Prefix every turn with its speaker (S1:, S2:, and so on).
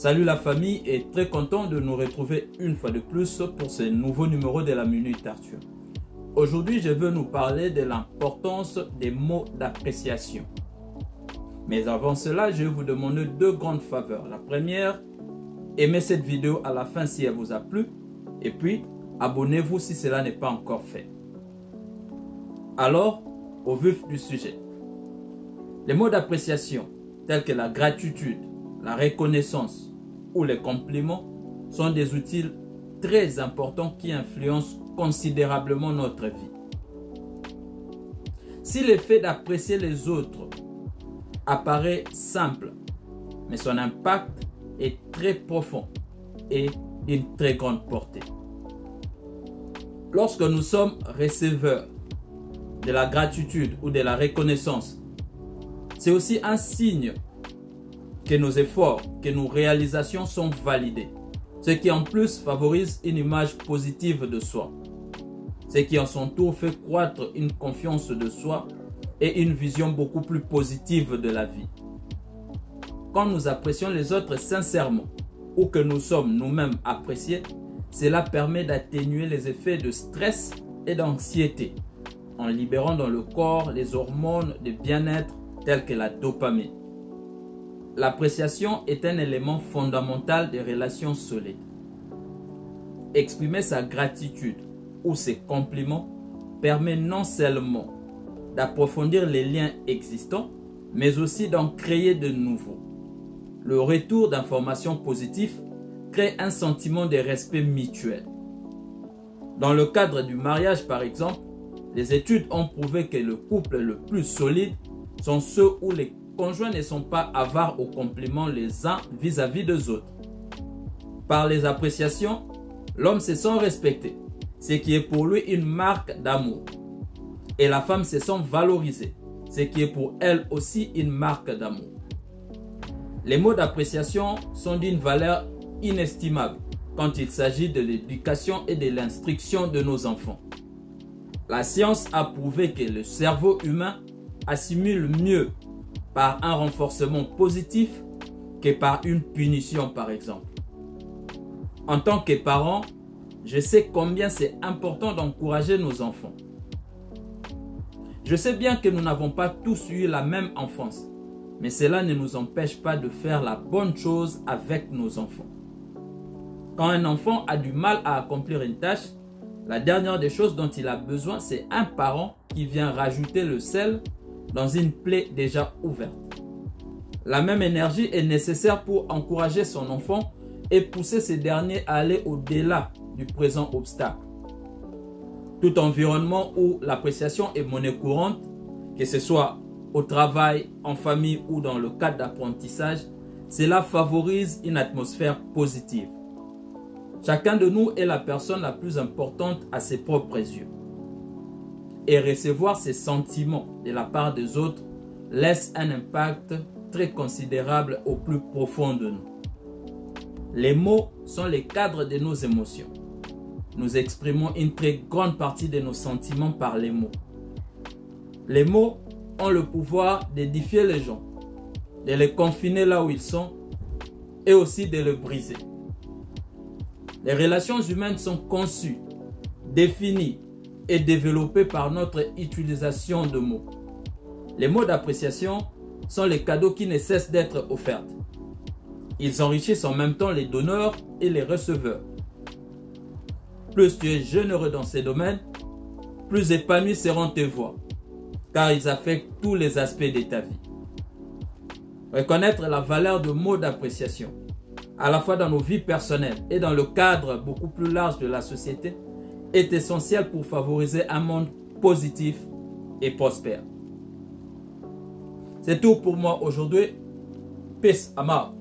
S1: Salut la famille et très content de nous retrouver une fois de plus pour ce nouveau numéro de la Minute Arthur. Aujourd'hui, je veux nous parler de l'importance des mots d'appréciation. Mais avant cela, je vais vous demander deux grandes faveurs. La première, aimez cette vidéo à la fin si elle vous a plu. Et puis, abonnez-vous si cela n'est pas encore fait. Alors, au vif du sujet. Les mots d'appréciation tels que la gratitude, la reconnaissance ou les compliments sont des outils très importants qui influencent considérablement notre vie. Si le fait d'apprécier les autres apparaît simple, mais son impact est très profond et d'une très grande portée. Lorsque nous sommes receveurs de la gratitude ou de la reconnaissance, c'est aussi un signe que nos efforts, que nos réalisations sont validés. Ce qui en plus favorise une image positive de soi. Ce qui en son tour fait croître une confiance de soi et une vision beaucoup plus positive de la vie. Quand nous apprécions les autres sincèrement ou que nous sommes nous-mêmes appréciés, cela permet d'atténuer les effets de stress et d'anxiété en libérant dans le corps les hormones de bien-être telles que la dopamine. L'appréciation est un élément fondamental des relations solides. Exprimer sa gratitude ou ses compliments permet non seulement d'approfondir les liens existants, mais aussi d'en créer de nouveaux. Le retour d'informations positives crée un sentiment de respect mutuel. Dans le cadre du mariage, par exemple, les études ont prouvé que le couple le plus solide sont ceux où les conjoints ne sont pas avares aux compliments les uns vis-à-vis des autres. Par les appréciations, l'homme se sent respecté, ce qui est pour lui une marque d'amour. Et la femme se sent valorisée, ce qui est pour elle aussi une marque d'amour. Les mots d'appréciation sont d'une valeur inestimable quand il s'agit de l'éducation et de l'instruction de nos enfants. La science a prouvé que le cerveau humain assimile mieux par un renforcement positif que par une punition, par exemple. En tant que parent, je sais combien c'est important d'encourager nos enfants. Je sais bien que nous n'avons pas tous eu la même enfance, mais cela ne nous empêche pas de faire la bonne chose avec nos enfants. Quand un enfant a du mal à accomplir une tâche, la dernière des choses dont il a besoin, c'est un parent qui vient rajouter le sel dans une plaie déjà ouverte. La même énergie est nécessaire pour encourager son enfant et pousser ces derniers à aller au-delà du présent obstacle. Tout environnement où l'appréciation est monnaie courante, que ce soit au travail, en famille ou dans le cadre d'apprentissage, cela favorise une atmosphère positive. Chacun de nous est la personne la plus importante à ses propres yeux. Et recevoir ces sentiments de la part des autres laisse un impact très considérable au plus profond de nous. Les mots sont les cadres de nos émotions. Nous exprimons une très grande partie de nos sentiments par les mots. Les mots ont le pouvoir d'édifier les gens, de les confiner là où ils sont et aussi de les briser. Les relations humaines sont conçues, définies et développées par notre utilisation de mots. Les mots d'appréciation sont les cadeaux qui ne cessent d'être offerts. Ils enrichissent en même temps les donneurs et les receveurs. Plus tu es généreux dans ces domaines, plus épanouis seront tes voix, car ils affectent tous les aspects de ta vie. Reconnaître la valeur de mots d'appréciation, à la fois dans nos vies personnelles et dans le cadre beaucoup plus large de la société, est essentiel pour favoriser un monde positif et prospère. C'est tout pour moi aujourd'hui. Peace, Amar.